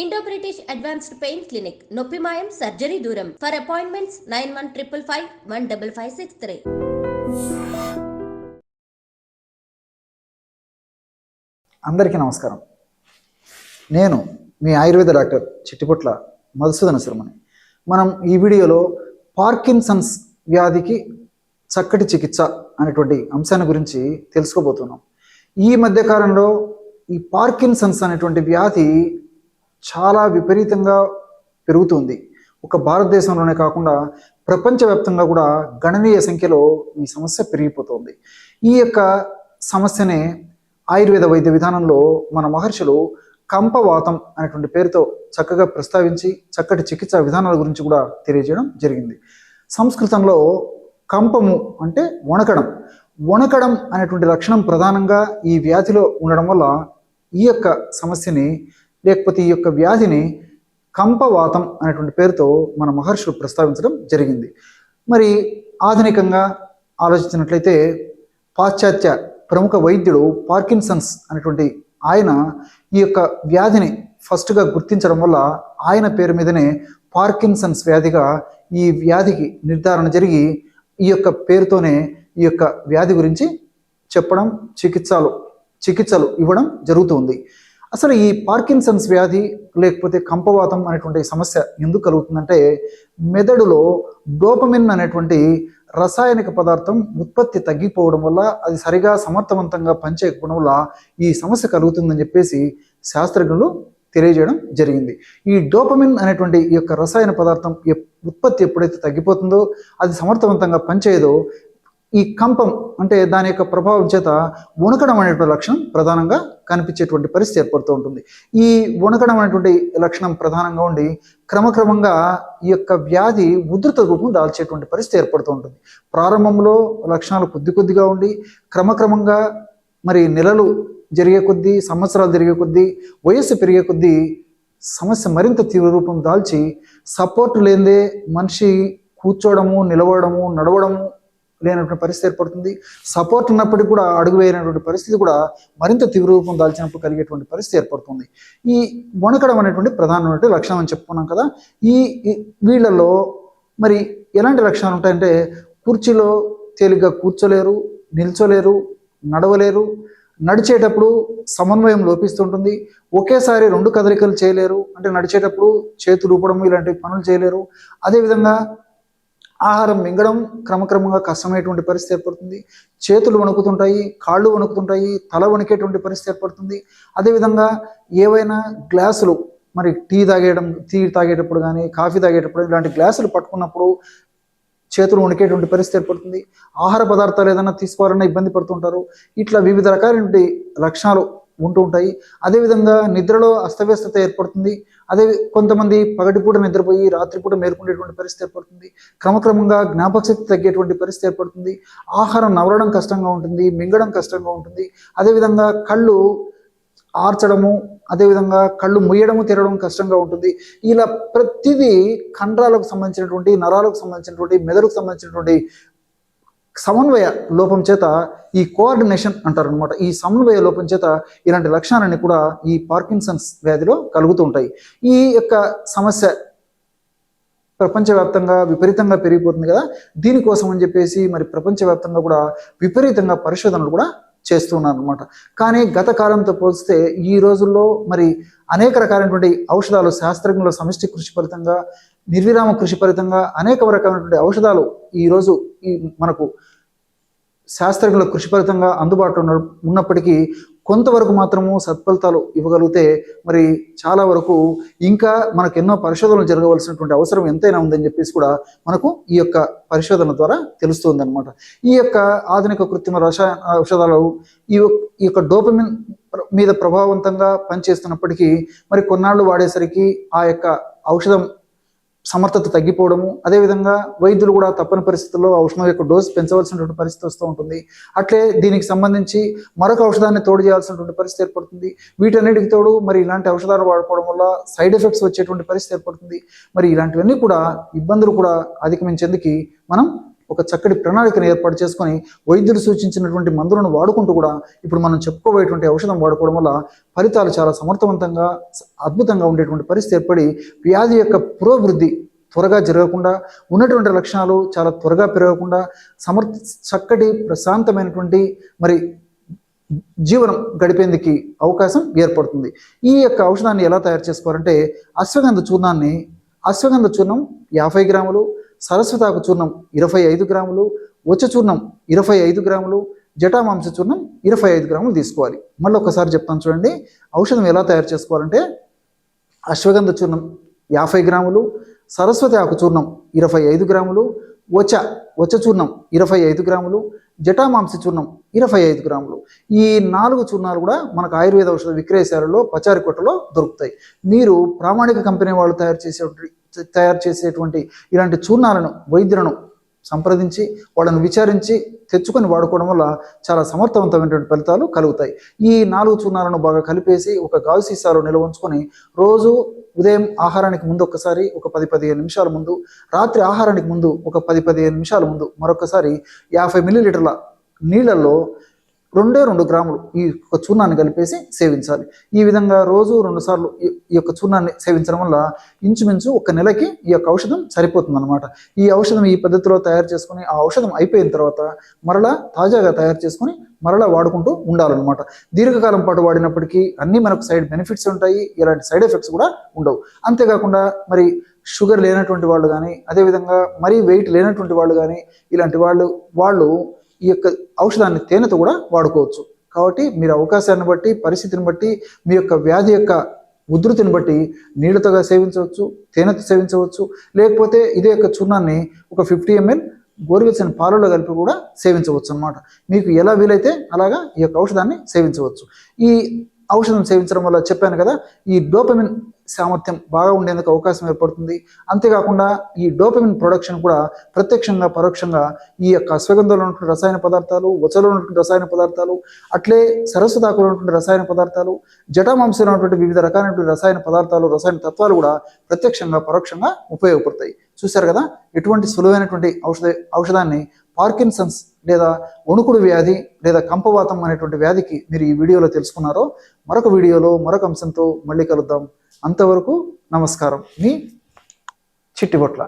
Indo British advanced pain clinic నొప్పి మాయం surgery దూరం. For appointments 9155515563. అందరికీ నమస్కారం. నేను మీ ఆయుర్వేద డాక్టర్ చిట్టిపుట్ల మధుసూదన శర్మని. మనం ఈ వీడియోలో పార్కిన్సన్స్ వ్యాధికి చక్కటి చికిత్స అనేటువంటి అంశాన్ని గురించి తెలుసుకోబోతున్నాం. ఈ మధ్యకాలంలో ఈ పార్కిన్సన్స్ అనేటువంటి వ్యాధి చాలా విపరీతంగా పెరుగుతుంది. ఒక భారతదేశంలోనే కాకుండా ప్రపంచవ్యాప్తంగా కూడా గణనీయ సంఖ్యలో ఈ సమస్య పెరిగిపోతుంది. ఈ యొక్క సమస్యనే ఆయుర్వేద వైద్య విధానంలో మన మహర్షులు కంపవాతం అనేటువంటి పేరుతో చక్కగా ప్రస్తావించి చక్కటి చికిత్సా విధానాల గురించి కూడా తెలియజేయడం జరిగింది. సంస్కృతంలో కంపము అంటే వణకడం అనేటువంటి లక్షణం ప్రధానంగా ఈ వ్యాధిలో ఉండడం వల్ల ఈ యొక్క సమస్యని లేకపోతే ఈ యొక్క వ్యాధిని కంపవాతం అనేటువంటి పేరుతో మన మహర్షులు ప్రస్తావించడం జరిగింది. మరి ఆధునికంగా ఆలోచించినట్లయితే పాశ్చాత్య ప్రముఖ వైద్యుడు పార్కిన్సన్స్ అనేటువంటి ఆయన ఈ యొక్క వ్యాధిని ఫస్ట్గా గుర్తించడం వల్ల ఆయన పేరు మీదనే పార్కిన్సన్స్ వ్యాధిగా ఈ వ్యాధికి నిర్ధారణ జరిగి ఈ యొక్క పేరుతోనే ఈ యొక్క వ్యాధి గురించి చెప్పడం చికిత్సలు ఇవ్వడం జరుగుతుంది. అసలు ఈ పార్కిన్సన్స్ వ్యాధి లేకపోతే కంపవాతం అనేటువంటి సమస్య ఎందుకు కలుగుతుందంటే మెదడులో డోపమిన్ అనేటువంటి రసాయనిక పదార్థం ఉత్పత్తి తగ్గిపోవడం వల్ల అది సరిగా సమర్థవంతంగా పనిచేయకపోవడం వల్ల ఈ సమస్య కలుగుతుందని చెప్పేసి శాస్త్రజ్ఞులు తెలియజేయడం జరిగింది. ఈ డోపమిన్ అనేటువంటి ఈ యొక్క రసాయన పదార్థం ఉత్పత్తి ఎప్పుడైతే తగ్గిపోతుందో అది సమర్థవంతంగా పనిచేయదో ఈ కంపం అంటే దాని యొక్క ప్రభావం చేత వణకడం అనేటువంటి లక్షణం ప్రధానంగా కనిపించేటువంటి పరిస్థితి ఏర్పడుతూ ఉంటుంది. ఈ వణకడం అనేటువంటి లక్షణం ప్రధానంగా ఉండి క్రమక్రమంగా ఈ యొక్క వ్యాధి ఉధృత రూపం దాల్చేటువంటి పరిస్థితి ఏర్పడుతూ ఉంటుంది. ప్రారంభంలో లక్షణాలు కొద్దిగా ఉండి క్రమక్రమంగా మరి నెలలు జరిగే కొద్దీ సంవత్సరాలు జరిగే కొద్దీ వయస్సు పెరిగే కొద్దీ సమస్య మరింత తీవ్ర రూపం దాల్చి సపోర్ట్ లేనిదే మనిషి కూర్చోవడము నిలవడము నడవడము లేనటువంటి పరిస్థితి ఏర్పడుతుంది. సపోర్ట్ ఉన్నప్పటికీ కూడా అడుగు వేయనటువంటి పరిస్థితి కూడా మరింత తీవ్ర రూపం దాల్చినప్పుడు కలిగేటువంటి పరిస్థితి ఏర్పడుతుంది. ఈ వణకడం అనేటువంటి ప్రధానమైన లక్షణం అని చెప్పుకున్నాం కదా. ఈ వీళ్ళలో మరి ఎలాంటి లక్షణాలు ఉంటాయంటే కుర్చీలో తేలిగ్గా కూర్చోలేరు, నిల్చోలేరు, నడవలేరు, నడిచేటప్పుడు సమన్వయం లోపిస్తుంటుంది, ఒకేసారి రెండు కదలికలు చేయలేరు, అంటే నడిచేటప్పుడు చేతులు ఊపడం ఇలాంటి పనులు చేయలేరు. అదేవిధంగా ఆహారం మింగడం క్రమక్రమంగా కష్టమైనటువంటి పరిస్థితి ఏర్పడుతుంది. చేతులు వణుకుతుంటాయి, కాళ్ళు వణుకుతుంటాయి, తల వణికేటువంటి పరిస్థితి ఏర్పడుతుంది. అదేవిధంగా ఏవైనా గ్లాసులు మరి టీ తాగేటప్పుడు కానీ కాఫీ తాగేటప్పుడు ఇలాంటి గ్లాసులు పట్టుకున్నప్పుడు చేతులు వణికేటువంటి పరిస్థితి ఏర్పడుతుంది. ఆహార పదార్థాలు ఏదైనా తీసుకోవాలన్నా ఇబ్బంది పడుతుంటారు. ఇట్లా వివిధ రకాలైనటువంటి లక్షణాలు ఉంటూ ఉంటాయి. అదేవిధంగా నిద్రలో అస్తవ్యస్తత ఏర్పడుతుంది. కొంతమంది పగటిపూట నిద్రపోయి రాత్రిపూట మేల్కొనేటువంటి పరిస్థితి ఏర్పడుతుంది. క్రమక్రమంగా జ్ఞాపకశక్తి తగ్గేటువంటి పరిస్థితి ఏర్పడుతుంది. ఆహారం నవలడం కష్టంగా ఉంటుంది, మింగడం కష్టంగా ఉంటుంది. అదేవిధంగా కళ్ళు ఆర్చడము, అదేవిధంగా కళ్ళు ముయ్యడము తెరవడం కష్టంగా ఉంటుంది. ఇలా ప్రతిదీ కండరాలకు సంబంధించినటువంటి, నరాలకు సంబంధించినటువంటి, మెదడుకు సంబంధించినటువంటి సమన్వయ లోపం చేత ఈ కోఆర్డినేషన్ అంటారు అనమాట. ఈ సమన్వయ లోపం చేత ఇలాంటి లక్షణాలన్నీ కూడా ఈ పార్కిన్సన్స్ వ్యాధిలో కలుగుతూ ఉంటాయి. ఈ యొక్క సమస్య ప్రపంచవ్యాప్తంగా విపరీతంగా పెరిగిపోతుంది కదా. దీనికోసం అని చెప్పేసి మరి ప్రపంచవ్యాప్తంగా కూడా విపరీతంగా పరిశోధనలు కూడా చేస్తున్నారు అనమాట. కానీ గత కాలంతో పోలిస్తే ఈ రోజుల్లో మరి అనేక రకాలైనటువంటి ఔషధాలు శాస్త్రజ్ఞుల సమిష్టి కృషి ఫలితంగా, నిర్విరామ కృషి ఫలితంగా అనేక రకాలైనటువంటి ఔషధాలు ఈరోజు మనకు శాస్త్రజ్ఞుల కృషి ఫలితంగా అందుబాటులో ఉన్నప్పటికీ కొంతవరకు మాత్రము సత్ఫలితాలు ఇవ్వగలిగితే మరి చాలా వరకు ఇంకా మనకు ఎన్నో పరిశోధనలు జరగవలసినటువంటి అవసరం ఎంతైనా ఉందని చెప్పేసి కూడా మనకు ఈ యొక్క పరిశోధన ద్వారా తెలుస్తుంది అనమాట. ఈ యొక్క ఆధునిక కృత్రిమ రసాయన ఔషధాలు ఈ యొక్క డోపమిన్ మీద ప్రభావవంతంగా పనిచేస్తున్నప్పటికీ మరి కొన్నాళ్ళు వాడేసరికి ఆ యొక్క ఔషధం సమర్థత తగ్గిపోవడము, అదేవిధంగా వైద్యులు కూడా తప్పని పరిస్థితుల్లో ఔషధం యొక్క డోస్ పెంచవలసినటువంటి పరిస్థితి వస్తూ ఉంటుంది. అట్లే దీనికి సంబంధించి మరొక ఔషధాన్ని తోడు చేయాల్సినటువంటి పరిస్థితి ఏర్పడుతుంది. వీటన్నిటికి తోడు మరి ఇలాంటి ఔషధాలు వాడుకోవడం వల్ల సైడ్ ఎఫెక్ట్స్ వచ్చేటువంటి పరిస్థితి ఏర్పడుతుంది. మరి ఇలాంటివన్నీ కూడా ఇబ్బందులు కూడా అధిగమించేందుకు మనం ఒక చక్కటి ప్రణాళికను ఏర్పాటు చేసుకొని వైద్యులు సూచించినటువంటి మందులను వాడుకుంటూ కూడా ఇప్పుడు మనం చెప్పుకోబోయేటువంటి ఔషధం వాడుకోవడం వల్ల ఫలితాలు చాలా సమర్థవంతంగా అద్భుతంగా ఉండేటువంటి పరిస్థితి ఏర్పడి వ్యాధి యొక్క పురోభివృద్ధి త్వరగా జరగకుండా, ఉన్నటువంటి లక్షణాలు చాలా త్వరగా పెరగకుండా చక్కటి ప్రశాంతమైనటువంటి మరి జీవనం గడిపేందుకు అవకాశం ఏర్పడుతుంది. ఈ యొక్క ఔషధాన్ని ఎలా తయారు చేసుకోవాలంటే అశ్వగంధ చూర్ణం 50 గ్రాములు, సరస్వతాకు చూర్ణం 25 గ్రాములు, వచ్చ చూర్ణం 25 గ్రాములు, జటామాంస చూర్ణం 25 గ్రాములు తీసుకోవాలి. మళ్ళీ ఒకసారి చెప్తాను చూడండి. ఔషధం ఎలా తయారు చేసుకోవాలంటే అశ్వగంధ చూర్ణం 50 గ్రాములు, సరస్వతి ఆకు చూర్ణం 25 గ్రాములు, వచ్చ చూర్ణం 25 గ్రాములు, జటామాంస చూర్ణం 25 గ్రాములు. ఈ 4 చూర్ణాలు కూడా మనకు ఆయుర్వేద ఔషధ విక్రయశాలలో పచారి కొట్టలో దొరుకుతాయి. మీరు ప్రామాణిక కంపెనీ వాళ్ళు తయారు చేసేటువంటి ఇలాంటి చూర్ణాలను వైద్యులను సంప్రదించి వాళ్ళను విచారించి తెచ్చుకొని వాడుకోవడం వల్ల చాలా సమర్థవంతమైనటువంటి ఫలితాలు కలుగుతాయి. ఈ 4 చూర్ణాలను బాగా కలిపేసి ఒక గాజు సీసాలో నిల్వ ఉంచుకొని రోజు ఉదయం ఆహారానికి ముందు ఒకసారి ఒక 10-15 నిమిషాల ముందు, రాత్రి ఆహారానికి ముందు ఒక 10-15 నిమిషాల ముందు మరొకసారి 50 మిల్లీలీటర్ల నీళ్ళల్లో 2 గ్రాములు ఈ యొక్క చూర్ణాన్ని కలిపేసి సేవించాలి. ఈ విధంగా రోజు 2 సార్లు ఈ యొక్క చూర్ణాన్ని సేవించడం వల్ల ఇంచుమించు 1 నెలకి ఈ యొక్క ఔషధం సరిపోతుంది అనమాట. ఈ ఔషధం ఈ పద్ధతిలో తయారు చేసుకుని ఆ ఔషధం అయిపోయిన తర్వాత మరలా తాజాగా తయారు చేసుకుని మరలా వాడుకుంటూ ఉండాలన్నమాట. దీర్ఘకాలం పాటు వాడినప్పటికీ అన్నీ మనకు సైడ్ బెనిఫిట్స్ ఉంటాయి, ఎలాంటి సైడ్ ఎఫెక్ట్స్ కూడా ఉండవు. అంతేకాకుండా మరి షుగర్ లేనటువంటి వాళ్ళు కానీ, అదేవిధంగా మరీ వెయిట్ లేనటువంటి వాళ్ళు కానీ, ఇలాంటి వాళ్ళు ఈ యొక్క ఔషధాన్ని తేనెతో కూడా వాడుకోవచ్చు. కాబట్టి మీరు అవకాశాన్ని బట్టి, పరిస్థితిని బట్టి, మీ యొక్క వ్యాధి యొక్క ఉధృతిని బట్టి నీళ్ళతోగా సేవించవచ్చు, తేనెతో సేవించవచ్చు, లేకపోతే ఇదే యొక్క చూర్ణాన్ని ఒక 50 ml గోరువెచ్చని పాలలో కలిపి కూడా సేవించవచ్చు అన్నమాట. మీకు ఎలా వీలైతే అలాగా ఈ యొక్క ఔషధాన్ని సేవించవచ్చు. ఈ ఔషధం సేవించడం వల్ల చెప్పాను కదా, ఈ డోపమిన్ సామర్థ్యం బాగా ఉండేందుకు అవకాశం ఏర్పడుతుంది. అంతేకాకుండా ఈ డోపమిన్ ప్రొడక్షన్ కూడా ప్రత్యక్షంగా పరోక్షంగా ఈ యొక్క అశ్వగంధంలో ఉన్నటువంటి రసాయన పదార్థాలు, వచ్చలో ఉన్నటువంటి రసాయన పదార్థాలు, అట్లే సరస్వతాకులో ఉన్నటువంటి రసాయన పదార్థాలు, జటామాంసంలో ఉన్నటువంటి వివిధ రకాలైనటువంటి రసాయన పదార్థాలు, రసాయన తత్వాలు కూడా ప్రత్యక్షంగా పరోక్షంగా ఉపయోగపడతాయి. చూశారు కదా, ఎటువంటి సులువైనటువంటి ఔషధాన్ని పార్కిన్సన్స్ లేదా వణుకుడు వ్యాధి లేదా కంపవాతం అనేటువంటి వ్యాధికి మీరు ఈ వీడియోలో తెలుసుకున్నారో. మరొక వీడియోలో మరొక అంశంతో మళ్ళీ కలుద్దాం. అంతవరకు నమస్కారం. మీ చిట్టిబొట్ల.